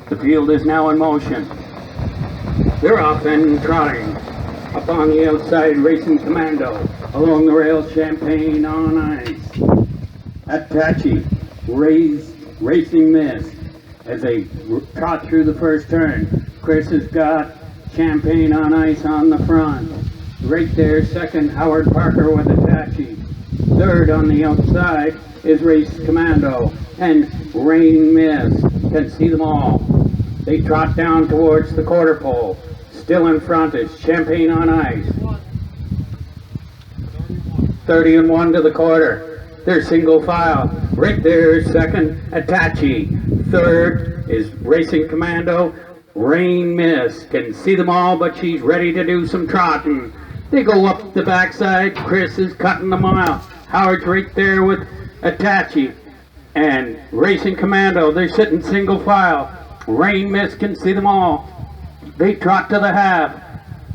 The field is now in motion. They're off and trotting. Up on the outside, Racing Commando. Along the rail, Champagne on Ice. Attache, Racing Mist. As they trot through the first turn, Chris has got Champagne on Ice on the front. Right there, second, Howard Parker with Attache. Third on the outside is Race Commando. And Rain Mist. Can see them all. They trot down towards the quarter pole. Still in front is Champagne on Ice. 30-1 to the quarter. They're single file. Right there is second, Attache. Third is Racing Commando. Rain Mist. Can see them all, but she's ready to do some trotting. They go up the backside. Chris is cutting them out. Howard's right there with Attache. And Racing Commando, they're sitting single file. Rain Mist can see them all. They trot to the half.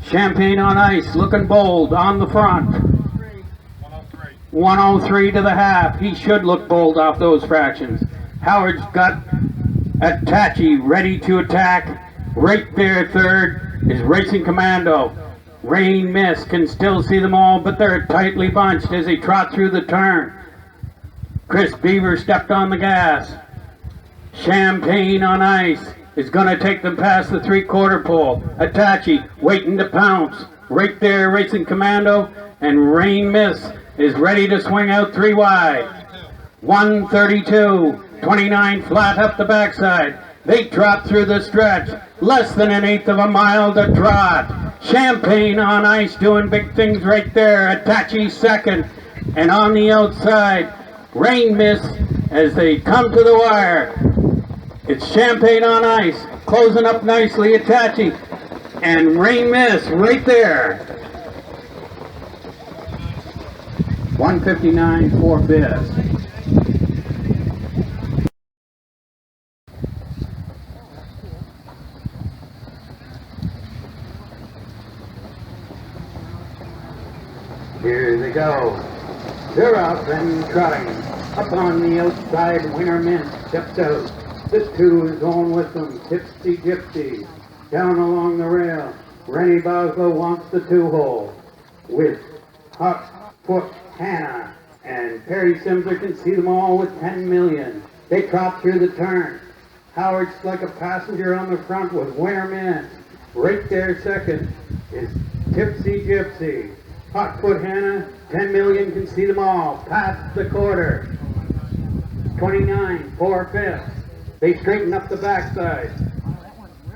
Champagne on Ice looking bold on the front. 103 to the half. He should look bold off those fractions. Howard's got Attache ready to attack. Right there, third is Racing Commando. Rain Mist can still see them all, but they're tightly bunched as they trot through the turn. Chris Beaver stepped on the gas. Champagne on Ice is going to take them past the three-quarter pole. Attache waiting to pounce. Right there, Racing Commando, and Rain Mist is ready to swing out three wide. 132, 29 flat up the backside. They trot through the stretch. Less than an eighth of a mile to trot. Champagne on Ice doing big things right there. Attache second, and on the outside, Rain Mist as they come to the wire. It's Champagne on Ice, closing up nicely, Attache, and Rain Mist right there. 159, 4/5. Here they go. They're up and trotting. Up on the outside, Winter Mint steps out. The two is going with them. Gypsy Gypsy. Down along the rail, Rennie Boslow wants the two-hole. With Hot Foot Hannah and Perry Simser can see them all with 10 million. They trot through the turn. Howard's like a passenger on the front with Winter Mint. Right there second is Gypsy Gypsy. Hot Foot Hannah, 10 million can see them all. Past the quarter. 29, 4/5. They straighten up the backside.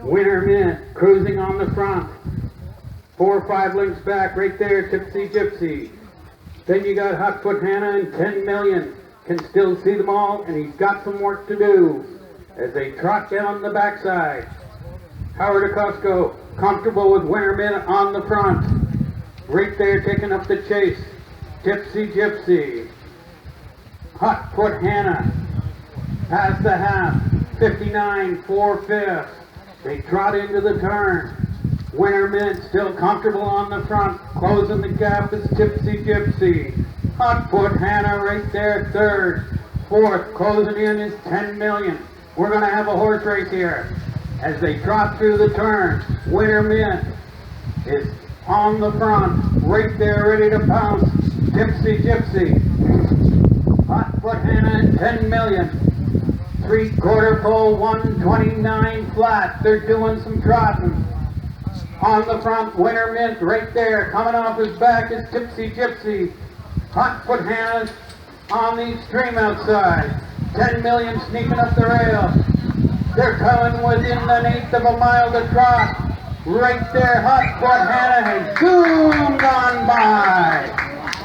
Winter Mint cruising on the front. 4 or 5 lengths back, right there, Gypsy Gypsy. Then you got Hot Foot Hannah and 10 million. Can still see them all, and he's got some work to do as they trot down the backside. Howard Acosko, comfortable with Winter Mint on the front. Right there, taking up the chase. Gypsy Gypsy. Hot Foot Hannah. Past the half. 59, 4/5. They trot into the turn. Winter Mint still comfortable on the front. Closing the gap is Gypsy Gypsy. Hot Foot Hannah right there, third. Fourth, closing in is 10 million. We're going to have a horse race here. As they trot through the turn, Winter Mint is on the front, right there, ready to pounce. Gypsy Gypsy. Hot Foot Hannah and 10 million. Three-quarter pole, 129 flat. They're doing some trotting. On the front, Winter Mint right there. Coming off his back is Gypsy Gypsy. Hot Foot Hannah on the extreme outside. 10 million sneaking up the rail. They're coming within an eighth of a mile to trot. Right there, Hot Foot Hannah has zoomed on by.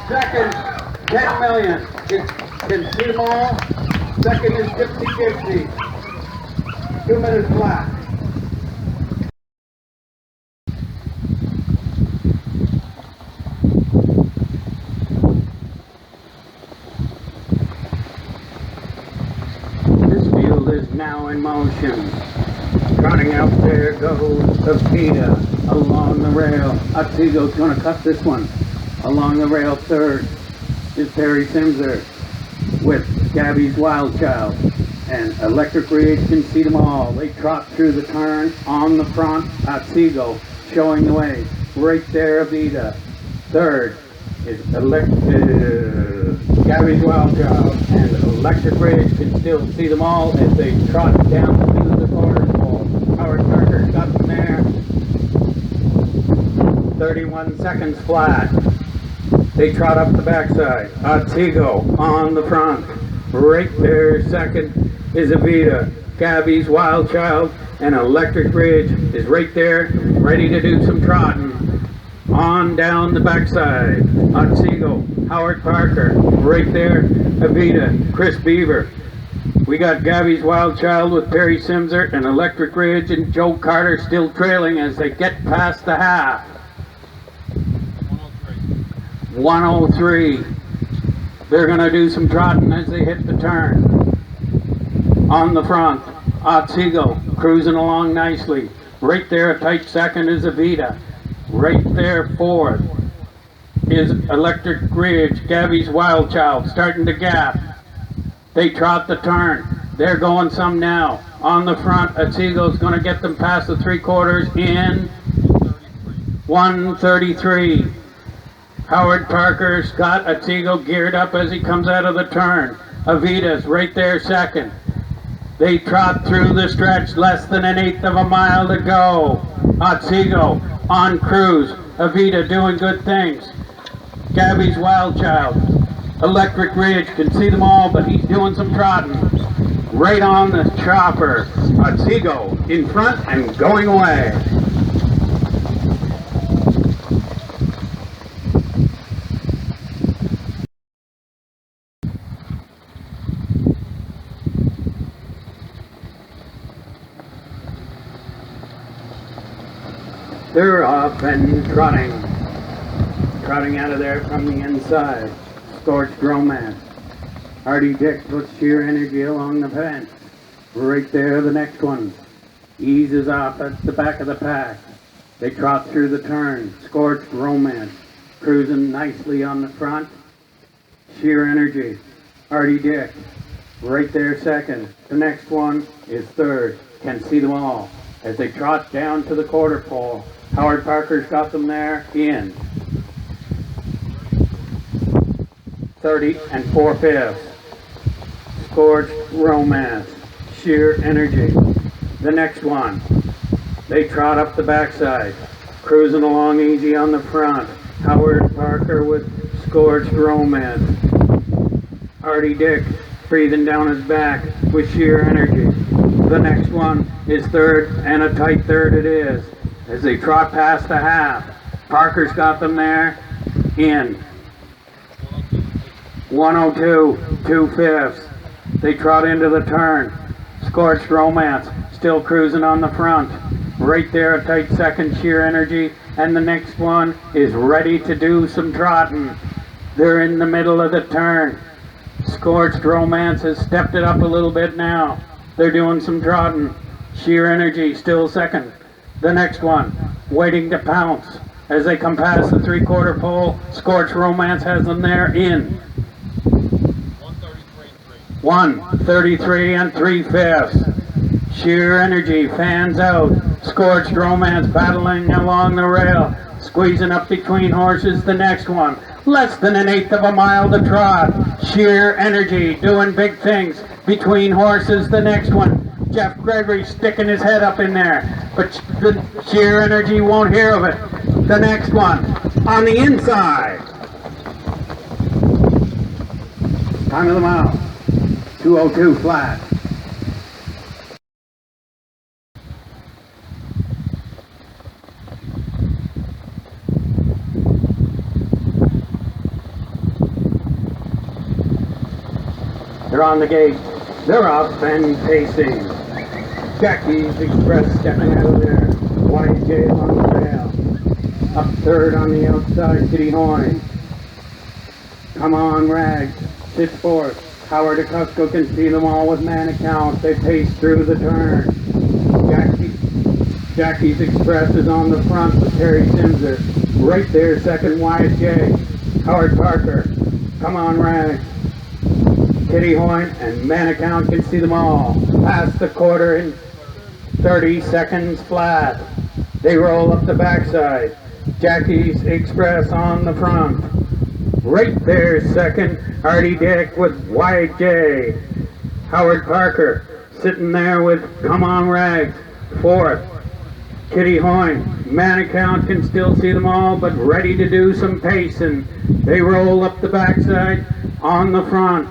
Second, 10 million. Can see them all. Second is Gypsy Gypsy. 2 minutes flat. This field is now in motion. Trotting out there goes Pepita along the rail. Otsigo's going to cut this one. Along the rail, third is Perry Simser with Gabby's Wild Child. and Electric Ridge can see them all. They trot through the turn on the front. Otsego showing the way. Right there, Avita. Third is Gabby's Wild Child, and Electric Ridge can still see them all as they trot down to the quarter pole. Howard Parker got them there. 31 seconds flat. They trot up the backside. Otsego on the front. Right there, second is Avita. Gabby's Wild Child, and Electric Ridge is right there, ready to do some trotting. On down the backside. Otsego, Howard Parker, right there, Avita, Chris Beaver. We got Gabby's Wild Child with Perry Simser, and Electric Ridge and Joe Carter still trailing as they get past the half. 103. They're going to do some trotting as they hit the turn. On the front, Otsego cruising along nicely. Right there, a tight second is Avita. Right there, fourth is Electric Ridge, Gabby's Wild Child, starting to gap. They trot the turn. They're going some now. On the front, Otsego's going to get them past the three-quarters in 1:33. Howard Parker's got Otsego geared up as he comes out of the turn. Avita's right there second. They trot through the stretch, less than an eighth of a mile to go. Otsego on cruise. Avita doing good things. Gabby's Wild Child. Electric Ridge can see them all, but he's doing some trotting. Right on the chopper. Otsego in front and going away. They're off and trotting out of there from the inside. Scorched Romance. Hardy Dick puts sheer energy along the fence. Right there, the next one. Eases off at the back of the pack. They trot through the turn. Scorched Romance. Cruising nicely on the front. Sheer energy. Hardy Dick. Right there, second. The next one is third. Can see them all as they trot down to the quarter pole. Howard Parker's got them there in 30 4/5. Scorched Romance. Sheer energy. The next one. They trot up the backside. Cruising along easy on the front. Howard Parker with Scorched Romance. Hardy Dick breathing down his back with sheer energy. The next one is third, and a tight third it is. As they trot past the half, Parker's got them there in 1:02 2/5. They trot into the turn. Scorched Romance still cruising on the front. Right there, a tight second, sheer energy, and the next one is ready to do some trotting. They're in the middle of the turn. Scorched Romance has stepped it up a little bit now. They're doing some trotting. Sheer energy still second. The next one, waiting to pounce. As they come past the three-quarter pole, Scorched Romance has them there in 1:33 3/5. Sheer energy fans out. Scorched Romance battling along the rail, squeezing up between horses. The next one, less than an eighth of a mile to trot. Sheer energy doing big things between horses. The next one, Jeff Gregory sticking his head up in there, but the sheer energy won't hear of it. The next one, on the inside. Time of the mile, 2:02 flat. They're on the gate. They're up and pacing. Jackie's Express stepping out of there. YJ on the rail. Up third on the outside, Kitty Hoyne. Come on, Rags. Sits fourth. Howard Acusco can see them all with man account. They pace through the turn. Jackie's Express is on the front with Terry Simser. Right there, second, YJ. Howard Parker. Come on, Rags. Kitty Hoyne and man account can see them all. Past the quarter in 30 seconds flat. They roll up the backside. Jackie's Express on the front. Right there second, Artie Dick with Wyatt J. Howard Parker sitting there with Come On Rags, fourth. Kitty Hoyne, man account can still see them all, but ready to do some pacing. They roll up the backside on the front.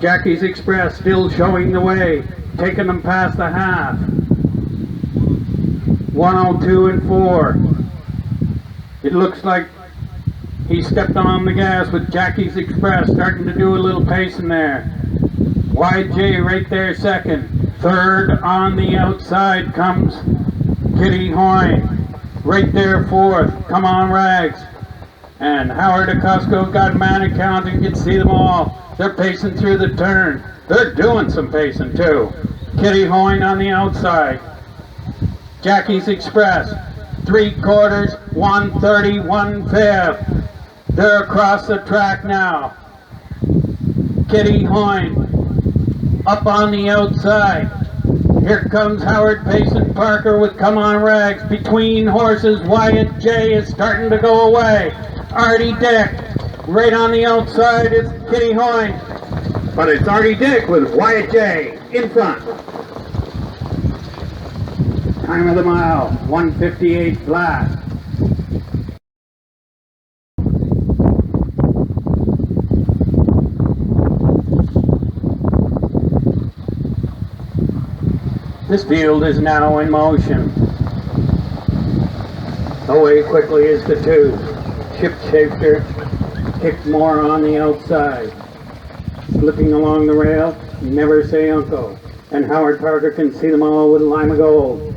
Jackie's Express still showing the way, taking them past the half. 102 and 4. It looks like he stepped on the gas with Jackie's Express starting to do a little pacing there. YJ right there second. Third on the outside comes Kitty Hoyne. Right there fourth. Come On Rags. And Howard Acusco got man account and can see them all. They're pacing through the turn. They're doing some pacing too. Kitty Hoyne on the outside. Jackie's Express. 3/4, 130, 1/5. They're across the track now. Kitty Hoyne up on the outside. Here comes Howard Payson Parker with Come On Rags. Between horses, Wyatt J is starting to go away. Artie Dick right on the outside is Kitty Hoyne. But it's Artie Dick with Wyatt J in front. Time of the mile, 1:58 flat. This field is now in motion. Away quickly is the two. Shapeshifter kicked more on the outside. Slipping along the rail, Never Say Uncle. And Howard Parker can see them all with Lima Gold.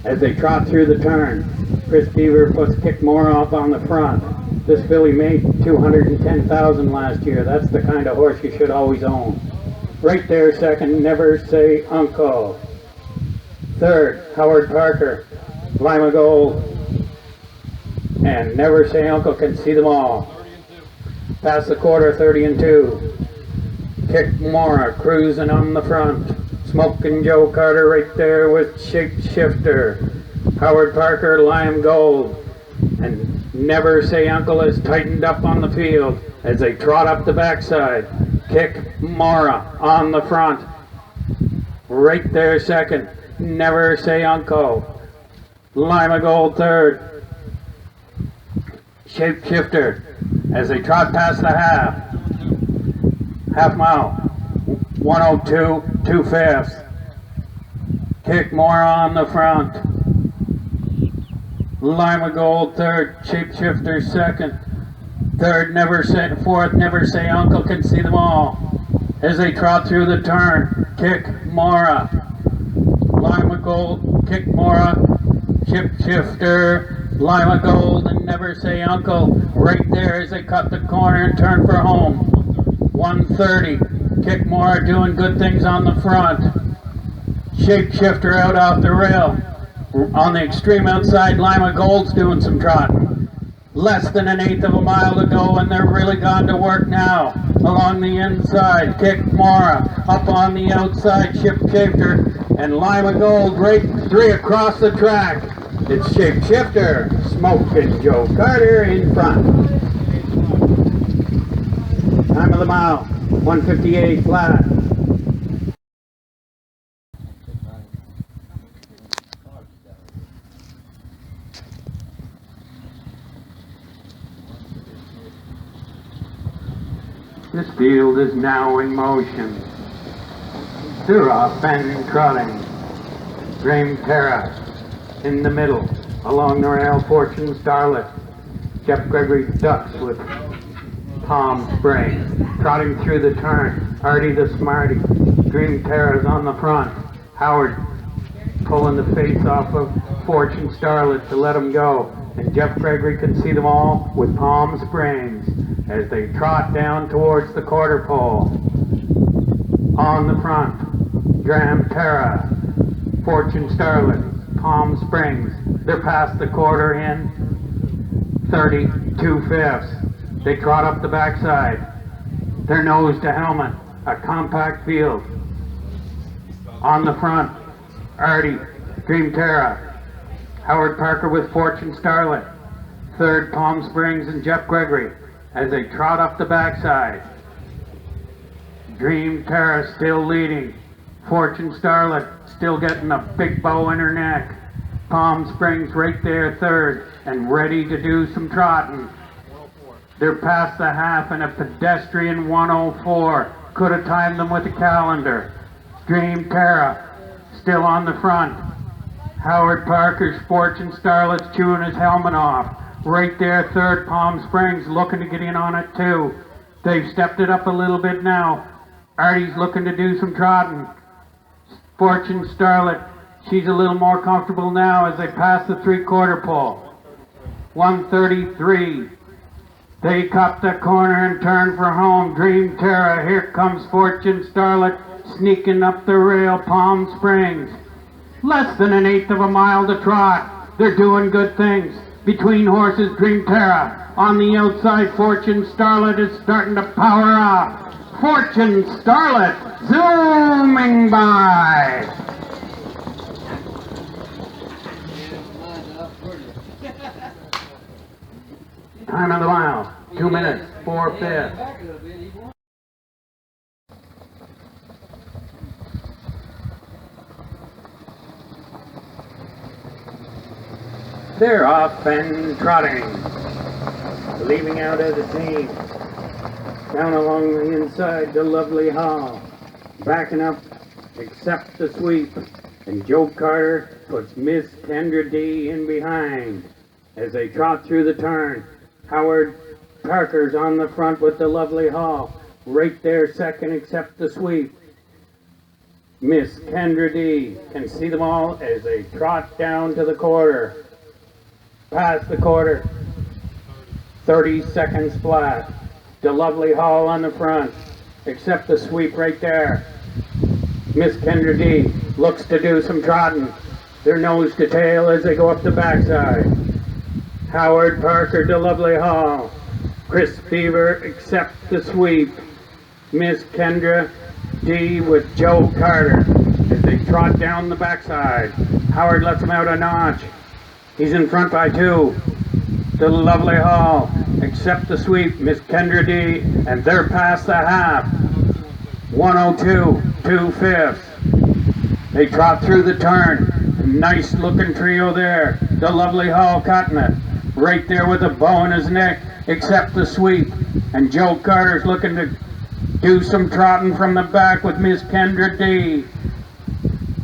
As they trot through the turn, Chris Beaver puts Kick More off on the front. This filly made $210,000 last year. That's the kind of horse you should always own. Right there second, Never Say Uncle. Third, Howard Parker, Lima Gold, and Never Say Uncle can see them all. Past the quarter, 30 and 2. Kick More cruising on the front. Smoking Joe Carter right there with Shapeshifter. Howard Parker, Lime Gold, and Never Say Uncle is tightened up on the field as they trot up the backside. Kick Mora on the front. Right there second. Never Say Uncle. Lima Gold third. Shapeshifter as they trot past the half. Half mile. 102, 2/5. Kick More on the front. Lima Gold third. Shapeshifter second. Third, fourth, Never Say Uncle can see them all. As they trot through the turn. Kick Mora. Lima Gold, Kick Mora, Shapeshifter, Lima Gold, and Never Say Uncle right there as they cut the corner and turn for home. 130, Kick Mora doing good things on the front. Shapeshifter out off the rail. On the extreme outside, Lima Gold's doing some trotting. Less than an eighth of a mile to go, and they're really gone to work now. Along the inside, Kick Mora. Up on the outside, Shapeshifter. And Lima Gold right 3 across the track. It's Shapeshifter, Smoking Joe Carter in front. Time of the mile, 1:58 flat. This field is now in motion. They're off and trotting. Dream Terra in the middle. Along the rail, Fortune Starlet. Jeff Gregory ducks with Palm Springs. Trotting through the turn. Artie the Smarty. Dream Terra's on the front. Howard pulling the face off of Fortune Starlet to let him go. And Jeff Gregory can see them all with Palm Springs as they trot down towards the quarter pole. On the front, Dram Terra, Fortune Starlet, Palm Springs. They're past the quarter in 32/5. They trot up the backside. They're nose to helmet. a compact field. On the front, Artie, Dream Terra, Howard Parker with Fortune Starlet, third Palm Springs and Jeff Gregory as they trot up the backside. Dream Terra still leading, Fortune Starlet still getting a big bow in her neck. Palm Springs right there third and ready to do some trotting. They're past the half in a pedestrian 104. Could have timed them with a calendar. Dream Terra still on the front. Howard Parker's Fortune Starlet's chewing his helmet off. Right there, third Palm Springs looking to get in on it too. They've stepped it up a little bit now. Artie's looking to do some trotting. Fortune Starlet, she's a little more comfortable now as they pass the 3/4 pole. 133. They cut the corner and turn for home. Dream Terra, here comes Fortune Starlet sneaking up the rail. Palm Springs. Less than an eighth of a mile to trot. They're doing good things. Between horses, Dream Terra. On the outside, Fortune Starlet is starting to power up. Fortune Starlet zooming by. Time of the mile, 2 minutes, 4/5. They're off and trotting, leaving out as a team. Down along the inside, the lovely Hall, backing up, except the sweep, and Joe Carter puts Miss Kendra D in behind. As they trot through the turn, Howard Parker's on the front with the lovely Hall, right there second except the sweep. Miss Kendra D can see them all as they trot down to the quarter. Past the quarter, 30 seconds flat. The lovely Hall on the front, except the sweep right there. Miss Kendra D looks to do some trotting. Their nose to tail as they go up the backside. Howard Parker to lovely Hall. Chris Beaver except the sweep. Miss Kendra D with Joe Carter as they trot down the backside. Howard lets him out a notch. He's in front by 2. The lovely Hall, except the sweep, Miss Kendra D, and they're past the half. 102, 2/5. They trot through the turn. Nice looking trio there. The lovely Hall cutting it. Right there with a bow in his neck, except the sweep. And Joe Carter's looking to do some trotting from the back with Miss Kendra D.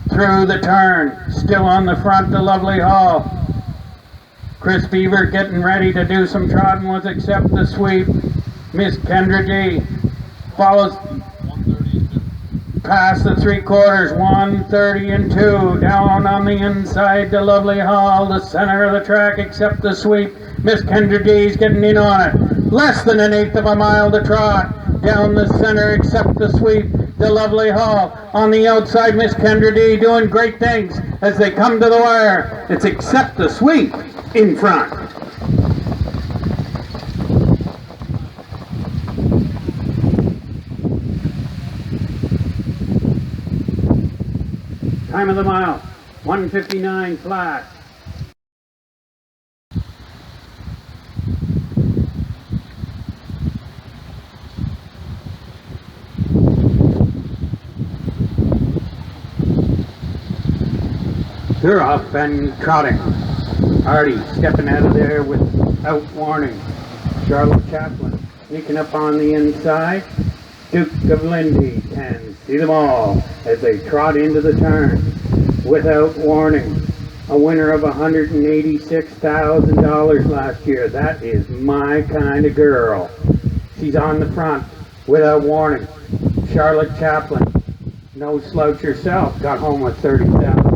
Through the turn, still on the front, the lovely Hall. Chris Beaver getting ready to do some trotting with except the sweep. Miss Kendra D follows past the 3/4, 130 and 2. Down on the inside, the lovely Hall, the center of the track except the sweep. Miss Kendra D's getting in on it. Less than an eighth of a mile to trot. Down the center except the sweep. The lovely Hall on the outside, Miss Kendra D doing great things as they come to the wire. It's except the sweep in front. Time of the mile, 1:59 flat. They're off and trotting. Artie stepping out of there without warning. Charlotte Chaplin sneaking up on the inside. Duke of Lindy can see them all as they trot into the turn without warning. A winner of $186,000 last year. That is my kind of girl. She's on the front without warning. Charlotte Chaplin, no slouch herself, got home with $30,000.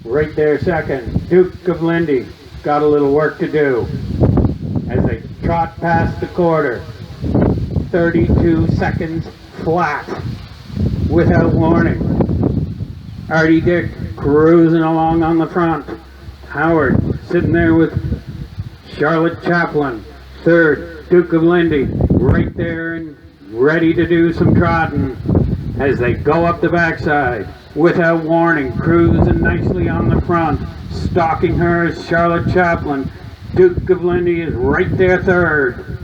Right there second, Duke of Lindy, got a little work to do as they trot past the quarter. 32 seconds flat without warning. Artie Dick cruising along on the front. Howard sitting there with Charlotte Chaplin. Third, Duke of Lindy, right there in ready to do some trotting as they go up the backside. Without warning, cruising nicely on the front. Stalking her is Charlotte Chaplin. Duke of Lindy is right there third.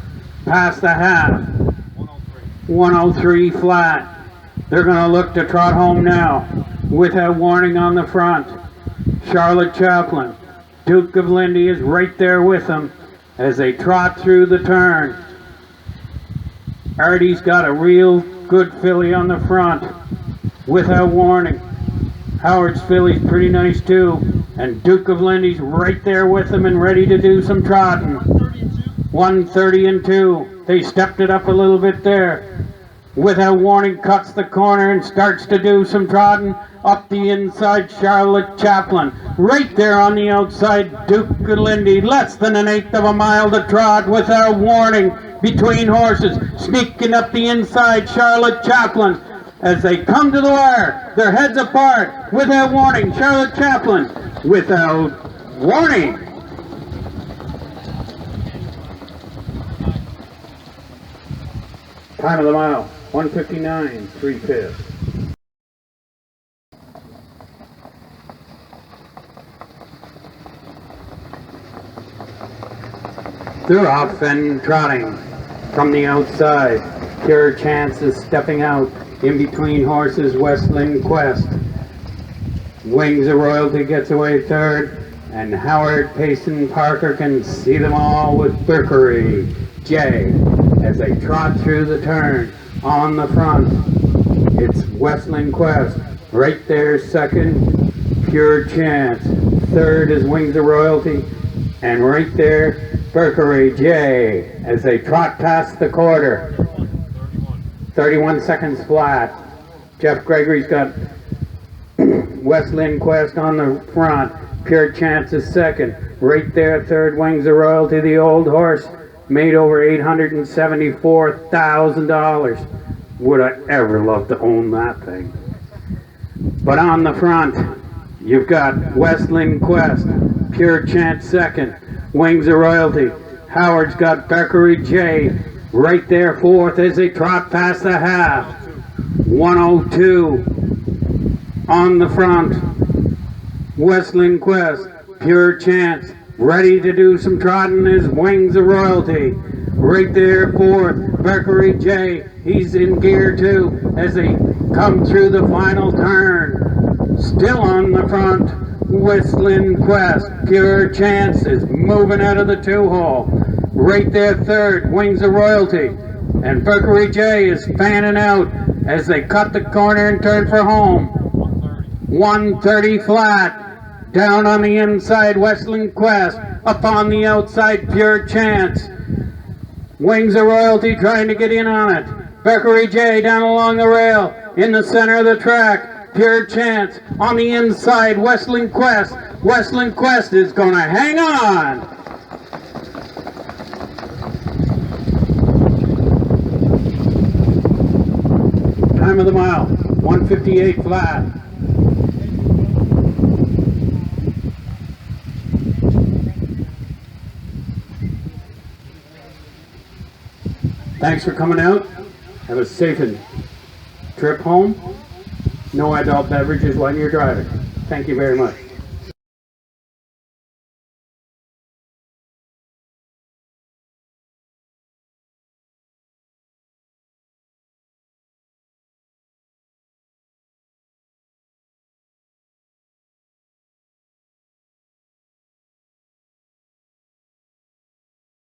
Past the half. 103 flat. They're going to look to trot home now. Without warning on the front. Charlotte Chaplin. Duke of Lindy is right there with them as they trot through the turn. Artie's got a real good filly on the front. Without warning. Howard's filly's pretty nice too. And Duke of Lindy's right there with them and ready to do some trotting. 130 and 2. They stepped it up a little bit there. Without warning, cuts the corner and starts to do some trotting. Up the inside, Charlotte Chaplin. Right there on the outside, Duke of Lindy. Less than an eighth of a mile to trot. Without warning, between horses. Sneaking up the inside, Charlotte Chaplin. As they come to the wire, their heads apart. Without warning, Charlotte Chaplin. Without warning. Time of the mile, 1:59, 3/5. They're off and trotting from the outside. Pure Chance is stepping out. In between horses, Westland Quest. Wings of Royalty gets away third. And Howard, Payson, Parker can see them all with Berkery J. As they trot through the turn. On the front, it's Westland Quest. Right there, second, Pure Chance. Third is Wings of Royalty. And right there, Berkery J. As they trot past the quarter. 31 seconds flat. Jeff Gregory's got Westland Quest on the front. Pure Chance is second. Right there, third, Wings of Royalty, the old horse. Made over $874,000. Would I ever love to own that thing. But on the front, you've got Westland Quest, Pure Chance second, Wings of Royalty. Howard's got Berkery J right there fourth as they trot past the half. 102 on the front. Westland Quest, Pure Chance. Ready to do some trotting is Wings of Royalty. Right there fourth, Berkery J. He's in gear too as they come through the final turn. Still on the front, Westland Quest. Pure Chance is moving out of the two-hole. Right there third, Wings of Royalty. And Berkery J is fanning out as they cut the corner and turn for home. 130 flat. Down on the inside, Westland Quest. Up on the outside, Pure Chance. Wings of Royalty trying to get in on it. Berkery J down along the rail. In the center of the track, Pure Chance. On the inside, Westland Quest. Westland Quest is going to hang on. Time of the mile, 1:58 flat. Thanks for coming out. Have a safe trip home. No adult beverages while you're driving. Thank you very much.